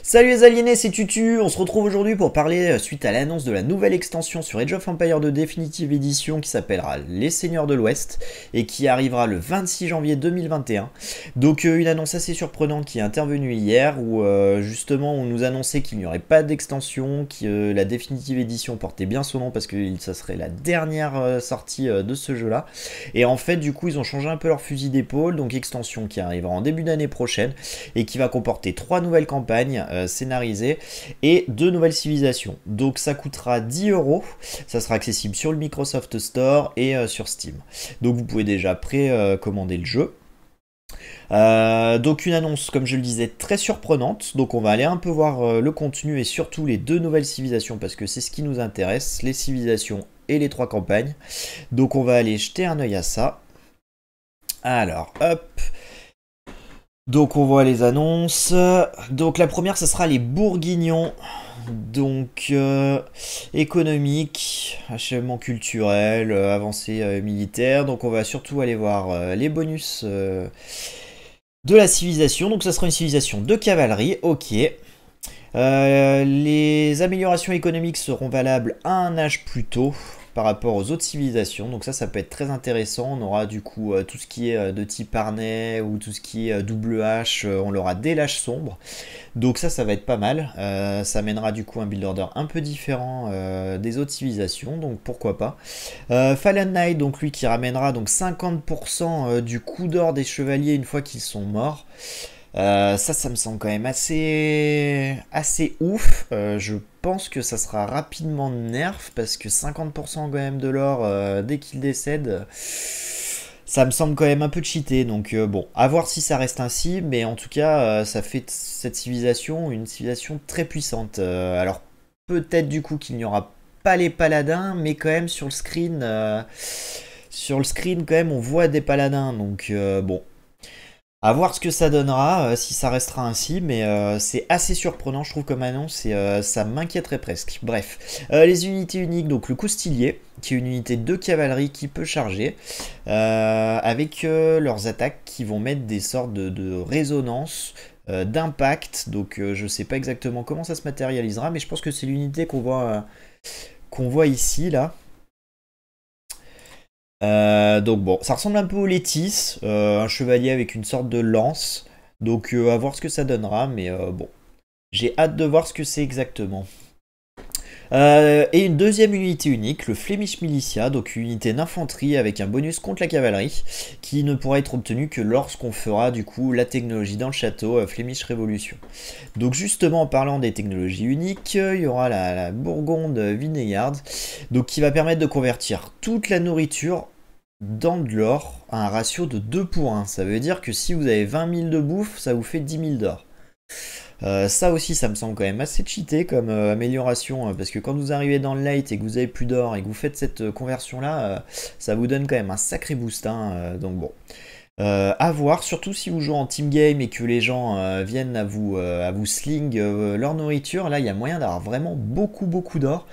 Salut les aliénés, c'est Tutu, on se retrouve aujourd'hui pour parler suite à l'annonce de la nouvelle extension sur Age of Empires 2 Definitive Edition qui s'appellera Les Seigneurs de l'Ouest et qui arrivera le 26 janvier 2021. Donc une annonce assez surprenante qui est intervenue hier où justement on nous annonçait qu'il n'y aurait pas d'extension, que la Definitive Edition portait bien son nom parce que ça serait la dernière sortie de ce jeu là. Et en fait du coup ils ont changé un peu leur fusil d'épaule, donc extension qui arrivera en début d'année prochaine et qui va comporter 3 nouvelles campagnes scénarisées et 2 nouvelles civilisations. Donc ça coûtera 10 euros, ça sera accessible sur le Microsoft Store et sur Steam. Donc vous pouvez déjà précommander le jeu. Donc une annonce, comme je le disais, très surprenante. Donc on va aller un peu voir le contenu et surtout les 2 nouvelles civilisations parce que c'est ce qui nous intéresse, les civilisations et les 3 campagnes. Donc on va aller jeter un œil à ça. Alors, hop. Donc on voit les annonces. Donc la première, ce sera les Bourguignons. Donc économique, achèvement culturel, avancée militaire. Donc on va surtout aller voir les bonus de la civilisation. Donc ça sera une civilisation de cavalerie, ok. Les améliorations économiques seront valables à un âge plus tôt par rapport aux autres civilisations, donc ça peut être très intéressant. On aura du coup tout ce qui est de type harnais ou tout ce qui est double hache, on l'aura dès l'âge sombre, donc ça va être pas mal. Ça mènera du coup un build order un peu différent des autres civilisations, donc pourquoi pas. Fallen Knight, donc lui qui ramènera donc 50% du coup d'or des chevaliers une fois qu'ils sont morts. Ça me semble quand même assez ouf. Je pense que ça sera rapidement nerf parce que 50% quand même de l'or dès qu'il décède, ça me semble quand même un peu cheaté. Donc bon, à voir si ça reste ainsi, mais en tout cas, ça fait de cette civilisation une civilisation très puissante. Alors peut-être du coup qu'il n'y aura pas les paladins, mais quand même sur le screen, quand même on voit des paladins. Donc bon. À voir ce que ça donnera, si ça restera ainsi, mais c'est assez surprenant, je trouve, comme annonce, et ça m'inquiéterait presque. Bref, les unités uniques, donc le Coustilier, qui est une unité de cavalerie qui peut charger, avec leurs attaques qui vont mettre des sortes de résonance, d'impact, donc je sais pas exactement comment ça se matérialisera, mais je pense que c'est l'unité qu'on voit ici, là. Donc bon, ça ressemble un peu au Létis, un chevalier avec une sorte de lance. Donc à voir ce que ça donnera, mais bon, j'ai hâte de voir ce que c'est exactement. Et une deuxième unité unique, le Flemish Militia, donc une unité d'infanterie avec un bonus contre la cavalerie, qui ne pourra être obtenu que lorsqu'on fera du coup la technologie dans le château, Flemish Révolution. Donc justement en parlant des technologies uniques, il y aura la Bourgonde Vineyard, donc qui va permettre de convertir toute la nourriture dans de l'or à un ratio de 2 pour 1. Ça veut dire que si vous avez 20 000 de bouffe, ça vous fait 10 000 d'or. Ça aussi, ça me semble quand même assez cheaté comme amélioration, parce que quand vous arrivez dans le late et que vous avez plus d'or et que vous faites cette conversion-là, ça vous donne quand même un sacré boost, hein, donc bon. À voir, surtout si vous jouez en team game et que les gens viennent à vous sling leur nourriture, là il y a moyen d'avoir vraiment beaucoup d'or.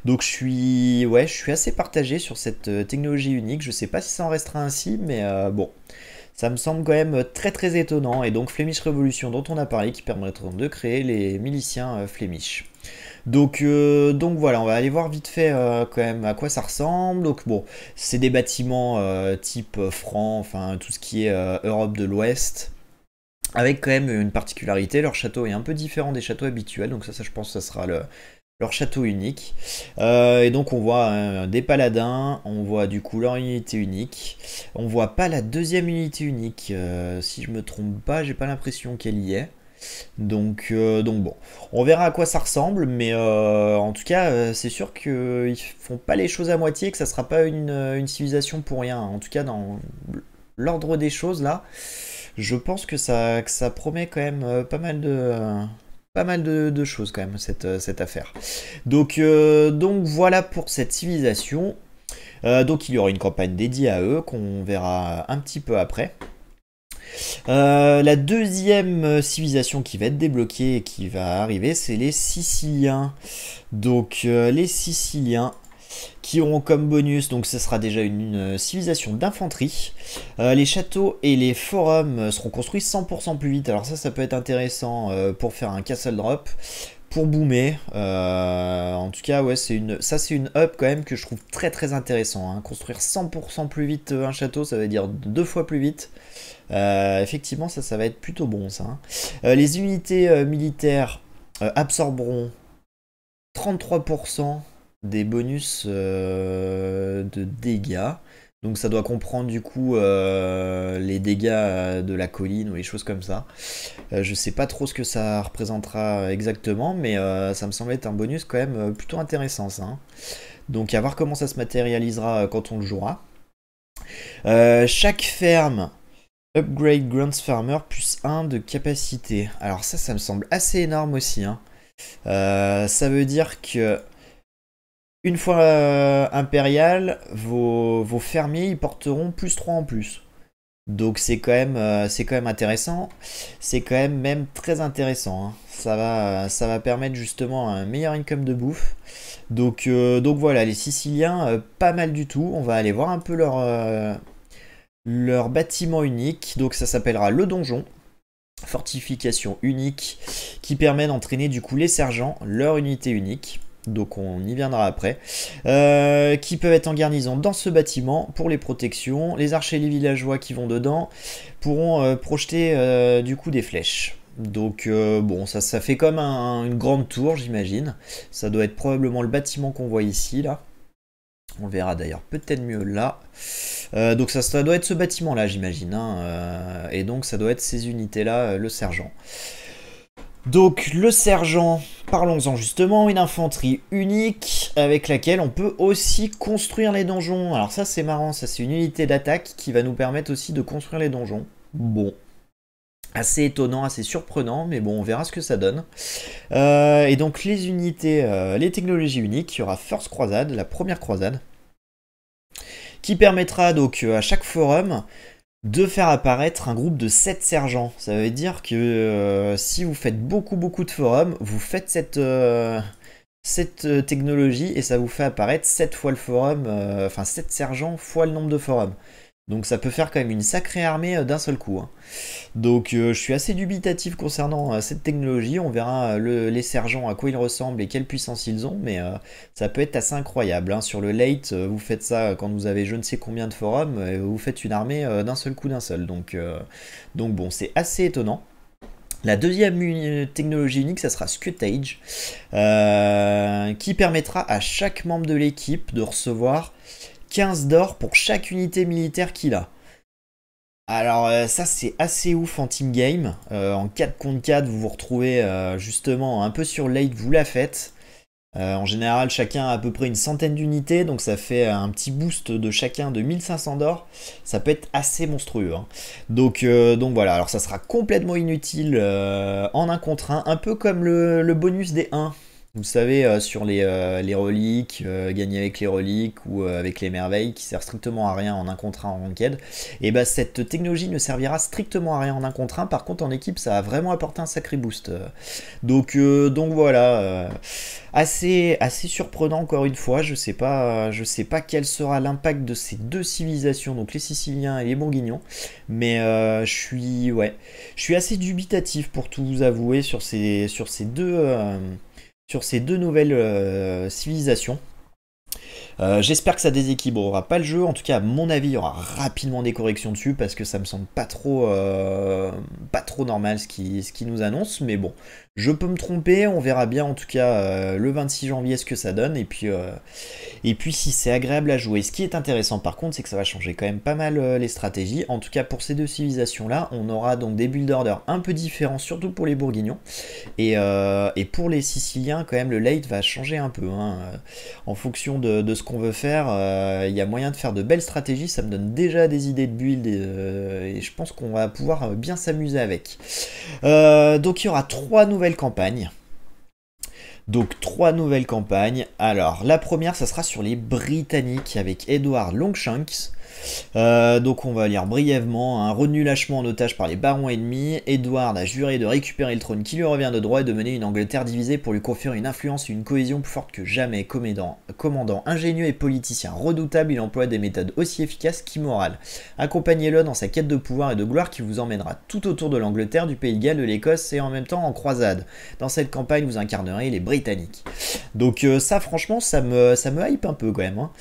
Donc je suis assez partagé sur cette technologie unique. Je sais pas si ça en restera ainsi, mais bon, ça me semble quand même très étonnant. Et donc Flemish Révolution dont on a parlé qui permettront de créer les miliciens Flemish. Donc voilà, on va aller voir vite fait quand même à quoi ça ressemble. Donc bon, c'est des bâtiments type franc, enfin tout ce qui est Europe de l'Ouest. Avec quand même une particularité, leur château est un peu différent des châteaux habituels. Donc ça je pense que ça sera leur château unique. Et donc on voit des paladins, on voit du coup leur unité unique. On voit pas la deuxième unité unique. Si je me trompe pas, j'ai pas l'impression qu'elle y est. Donc bon, on verra à quoi ça ressemble, mais en tout cas, c'est sûr qu'ils font pas les choses à moitié, que ça sera pas une civilisation pour rien. En tout cas, dans l'ordre des choses là, je pense que ça promet quand même pas mal de choses quand même cette affaire. Donc voilà pour cette civilisation. Donc il y aura une campagne dédiée à eux qu'on verra un petit peu après. La deuxième civilisation qui va être débloquée et qui va arriver, c'est les Siciliens. Donc les Siciliens, qui auront comme bonus, donc ce sera déjà une civilisation d'infanterie. Les châteaux et les forums seront construits 100% plus vite. Alors ça peut être intéressant pour faire un castle drop, pour boomer. En tout cas, ouais, c'est une up quand même que je trouve très très intéressant. Hein. Construire 100% plus vite un château, ça veut dire 2 fois plus vite. Effectivement, ça va être plutôt bon ça. Hein. Les unités militaires absorberont 33% des bonus de dégâts. Donc ça doit comprendre du coup les dégâts de la colline ou les choses comme ça. Je sais pas trop ce que ça représentera exactement, mais ça me semble être un bonus quand même plutôt intéressant ça. Hein. Donc à voir comment ça se matérialisera quand on le jouera. Chaque ferme upgrade Grants Farmer plus 1 de capacité. Alors ça me semble assez énorme aussi. Hein. Ça veut dire que une fois impérial, vos fermiers ils porteront plus 3 en plus. Donc c'est quand même intéressant. C'est quand même très intéressant. Hein. Ça va permettre justement un meilleur income de bouffe. Donc voilà, les Siciliens, pas mal du tout. On va aller voir un peu leur bâtiment unique. Donc ça s'appellera le donjon. Fortification unique qui permet d'entraîner du coup les sergents, leur unité unique. Donc on y viendra après, qui peuvent être en garnison dans ce bâtiment pour les protections. Les archers et les villageois qui vont dedans pourront projeter du coup des flèches. Donc bon, ça fait comme une grande tour j'imagine. Ça doit être probablement le bâtiment qu'on voit ici là. On verra d'ailleurs peut-être mieux là. Donc ça doit être ce bâtiment là j'imagine. Hein, et donc ça doit être ces unités là, le sergent. Donc le sergent, parlons-en justement, une infanterie unique avec laquelle on peut aussi construire les donjons. Alors ça c'est marrant, ça c'est une unité d'attaque qui va nous permettre aussi de construire les donjons. Bon, assez étonnant, assez surprenant, mais bon on verra ce que ça donne. Et donc les unités, les technologies uniques, il y aura First Croisade, la première croisade, qui permettra donc à chaque forum de faire apparaître un groupe de 7 sergents. Ça veut dire que si vous faites beaucoup de forums, vous faites cette technologie et ça vous fait apparaître 7 fois le forum, enfin 7 sergents fois le nombre de forums. Donc ça peut faire quand même une sacrée armée d'un seul coup. Hein. Donc je suis assez dubitatif concernant cette technologie. On verra les sergents à quoi ils ressemblent et quelle puissance ils ont. Mais ça peut être assez incroyable. Hein. Sur le late, vous faites ça quand vous avez je ne sais combien de forums. Et vous faites une armée d'un seul coup d'un seul. Donc bon, c'est assez étonnant. La deuxième technologie unique, ça sera Scutage, qui permettra à chaque membre de l'équipe de recevoir 15 d'or pour chaque unité militaire qu'il a. Alors ça c'est assez ouf en team game. En 4 contre 4 vous vous retrouvez justement un peu sur late, vous la faites. En général chacun a à peu près une centaine d'unités, donc ça fait un petit boost de chacun de 1500 d'or. Ça peut être assez monstrueux. Hein. Donc voilà, alors ça sera complètement inutile en 1 contre 1, un peu comme le bonus des 1. Vous savez, sur les reliques, gagner avec les reliques ou avec les merveilles, qui sert strictement à rien en 1 contre 1 en ranked, et bah cette technologie ne servira strictement à rien en 1 contre 1, par contre en équipe ça a vraiment apporté un sacré boost. Donc voilà, assez surprenant encore une fois, je sais pas quel sera l'impact de ces deux civilisations, donc les Siciliens et les Bourguignons, mais je suis assez dubitatif pour tout vous avouer sur ces deux nouvelles civilisations. J'espère que ça déséquilibrera pas le jeu. En tout cas, à mon avis, il y aura rapidement des corrections dessus parce que ça me semble pas trop normal ce qui nous annonce. Mais bon, je peux me tromper. On verra bien en tout cas le 26 janvier ce que ça donne. Et puis si c'est agréable à jouer. Ce qui est intéressant par contre, c'est que ça va changer quand même pas mal les stratégies. En tout cas, pour ces deux civilisations-là, on aura donc des build orders un peu différents, surtout pour les Bourguignons. Et pour les Siciliens, quand même, le late va changer un peu. Hein. En fonction de ce qu'on veut faire, il y a moyen de faire de belles stratégies. Ça me donne déjà des idées de build et je pense qu'on va pouvoir bien s'amuser avec. Donc il y aura 3 nouvelles campagnes. Alors, la première, ça sera sur les Britanniques avec Edward Longshanks. Donc on va lire brièvement. Un retenu lâchement en otage par les barons ennemis. Edward a juré de récupérer le trône qui lui revient de droit et de mener une Angleterre divisée pour lui conférer une influence et une cohésion plus forte que jamais. Commandant ingénieux et politicien redoutable, il emploie des méthodes aussi efficaces qu'immorales. Accompagnez-le dans sa quête de pouvoir et de gloire qui vous emmènera tout autour de l'Angleterre, du Pays de Galles, de l'Écosse et en même temps en croisade. Dans cette campagne, vous incarnerez les Britanniques. Donc ça, franchement, ça me hype un peu quand même. Hein.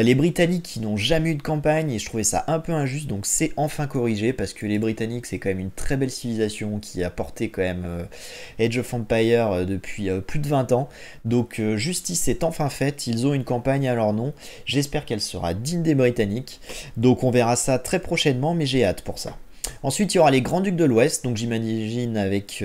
Les Britanniques qui n'ont jamais eu de campagne, et je trouvais ça un peu injuste, donc c'est enfin corrigé, parce que les Britanniques, c'est quand même une très belle civilisation qui a porté quand même Age of Empires depuis plus de 20 ans. Donc justice est enfin faite, ils ont une campagne à leur nom. J'espère qu'elle sera digne des Britanniques. Donc on verra ça très prochainement, mais j'ai hâte pour ça. Ensuite, il y aura les Grands-Ducs de l'Ouest, donc j'imagine avec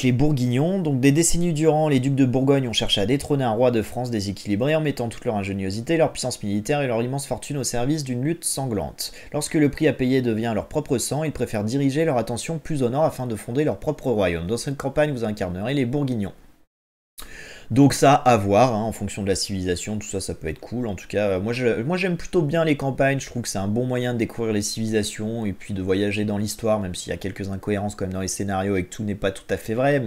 les Bourguignons. Donc des décennies durant, les ducs de Bourgogne ont cherché à détrôner un roi de France déséquilibré en mettant toute leur ingéniosité, leur puissance militaire et leur immense fortune au service d'une lutte sanglante. Lorsque le prix à payer devient leur propre sang, ils préfèrent diriger leur attention plus au nord afin de fonder leur propre royaume. Dans cette campagne, vous incarnerez les Bourguignons. Donc ça, à voir, hein, en fonction de la civilisation, tout ça, ça peut être cool. En tout cas, moi j'aime plutôt bien les campagnes, je trouve que c'est un bon moyen de découvrir les civilisations et puis de voyager dans l'histoire, même s'il y a quelques incohérences quand même dans les scénarios et que tout n'est pas tout à fait vrai,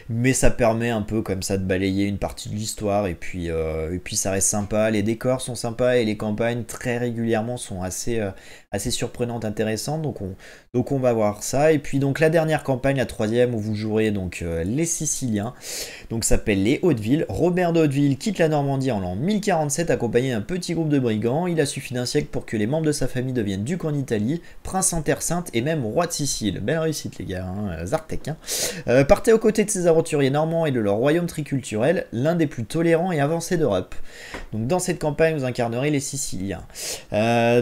mais ça permet un peu comme ça de balayer une partie de l'histoire et puis ça reste sympa, les décors sont sympas et les campagnes très régulièrement sont assez surprenantes, intéressantes, donc on va voir ça. Et puis donc la dernière campagne, la troisième, où vous jouerez donc les Siciliens, donc ça s'appelle les Hauteville. Robert de Hauteville quitte la Normandie en l'an 1047 accompagné d'un petit groupe de brigands. Il a suffi d'un siècle pour que les membres de sa famille deviennent ducs en Italie, prince en Terre Sainte et même roi de Sicile. Belle réussite les gars, hein, Zartek. Hein. Partez aux côtés de ces aventuriers normands et de leur royaume triculturel, l'un des plus tolérants et avancés d'Europe. Donc dans cette campagne, vous incarnerez les Siciliens.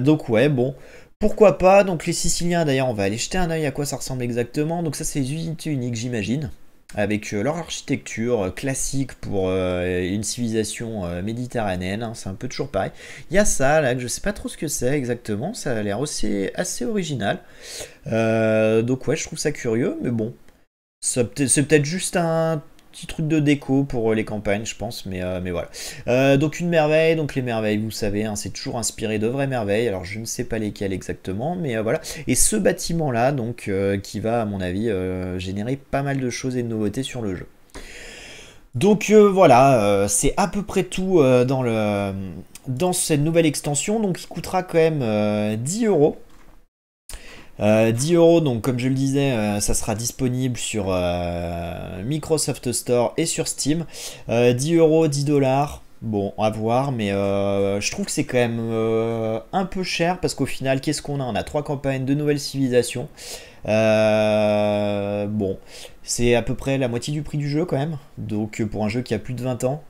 Donc ouais, bon... Pourquoi pas, donc les Siciliens d'ailleurs on va aller jeter un oeil à quoi ça ressemble exactement, donc ça c'est les unités uniques j'imagine, avec leur architecture classique pour une civilisation méditerranéenne, hein, c'est un peu toujours pareil. Il y a ça là que je sais pas trop ce que c'est exactement, ça a l'air aussi assez original, donc ouais je trouve ça curieux, mais bon, c'est peut-être juste un petit truc de déco pour les campagnes je pense, mais voilà. Donc une merveille, donc les merveilles vous savez, hein, c'est toujours inspiré de vraies merveilles, alors je ne sais pas lesquelles exactement, mais voilà. Et ce bâtiment là donc qui va à mon avis générer pas mal de choses et de nouveautés sur le jeu. Donc voilà, c'est à peu près tout dans cette nouvelle extension, donc il coûtera quand même 10 euros. 10 euros, donc comme je le disais, ça sera disponible sur Microsoft Store et sur Steam. 10 euros, 10 dollars. Bon, à voir, mais je trouve que c'est quand même un peu cher parce qu'au final, qu'est-ce qu'on a? On a 3 campagnes, 2 nouvelles civilisations. Bon, c'est à peu près la moitié du prix du jeu quand même, donc pour un jeu qui a plus de 20 ans.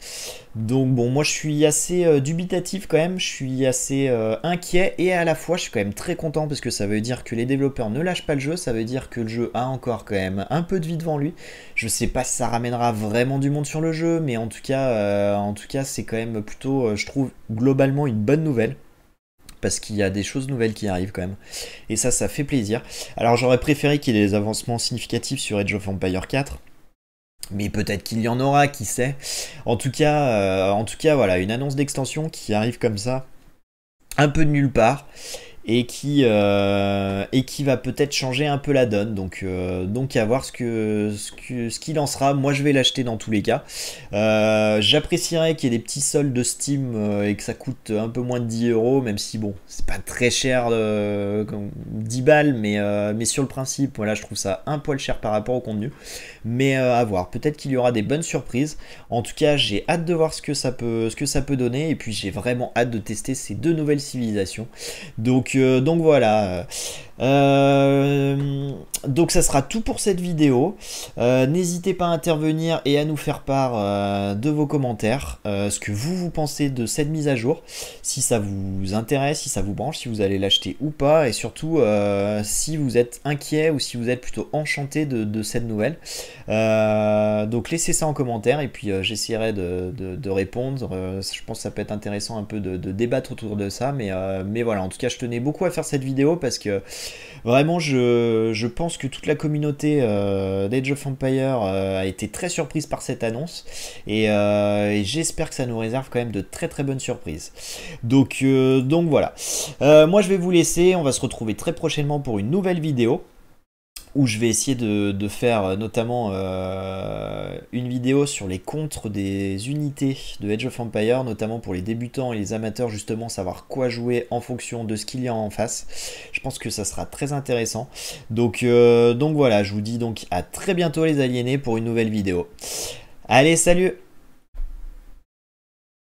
Donc bon, moi je suis assez dubitatif quand même, je suis assez inquiet et à la fois je suis quand même très content parce que ça veut dire que les développeurs ne lâchent pas le jeu, ça veut dire que le jeu a encore quand même un peu de vie devant lui. Je sais pas si ça ramènera vraiment du monde sur le jeu, mais en tout cas c'est quand même plutôt, je trouve, globalement une bonne nouvelle. Parce qu'il y a des choses nouvelles qui arrivent quand même. Et ça fait plaisir. Alors j'aurais préféré qu'il y ait des avancements significatifs sur Age of Empires 4. Mais peut-être qu'il y en aura, qui sait. En tout cas, voilà, une annonce d'extension qui arrive comme ça, un peu de nulle part. Et qui va peut-être changer un peu la donne. Donc à voir ce qu'il en sera. Moi je vais l'acheter dans tous les cas. J'apprécierais qu'il y ait des petits soldes de Steam et que ça coûte un peu moins de 10 euros, même si bon, c'est pas très cher, 10 balles, mais sur le principe, voilà, je trouve ça un poil cher par rapport au contenu. Mais à voir, peut-être qu'il y aura des bonnes surprises. En tout cas, j'ai hâte de voir ce que ça peut donner. Et puis j'ai vraiment hâte de tester ces 2 nouvelles civilisations. Donc voilà. Donc ça sera tout pour cette vidéo. N'hésitez pas à intervenir et à nous faire part de vos commentaires, ce que vous pensez de cette mise à jour, si ça vous intéresse, si ça vous branche, si vous allez l'acheter ou pas, et surtout si vous êtes inquiet ou si vous êtes plutôt enchanté de cette nouvelle. Donc laissez ça en commentaire et puis j'essaierai de répondre. Je pense que ça peut être intéressant un peu de débattre autour de ça, mais voilà, en tout cas je tenais beaucoup beaucoup à faire cette vidéo parce que vraiment je pense que toute la communauté d'Age of Empires a été très surprise par cette annonce et j'espère que ça nous réserve quand même de très très bonnes surprises. Donc voilà. Moi je vais vous laisser, on va se retrouver très prochainement pour une nouvelle vidéo où je vais essayer de faire notamment une vidéo sur les contres des unités de Age of Empires, notamment pour les débutants et les amateurs, justement savoir quoi jouer en fonction de ce qu'il y a en face. Je pense que ça sera très intéressant. Donc voilà, je vous dis donc à très bientôt les aliénés pour une nouvelle vidéo. Allez, salut!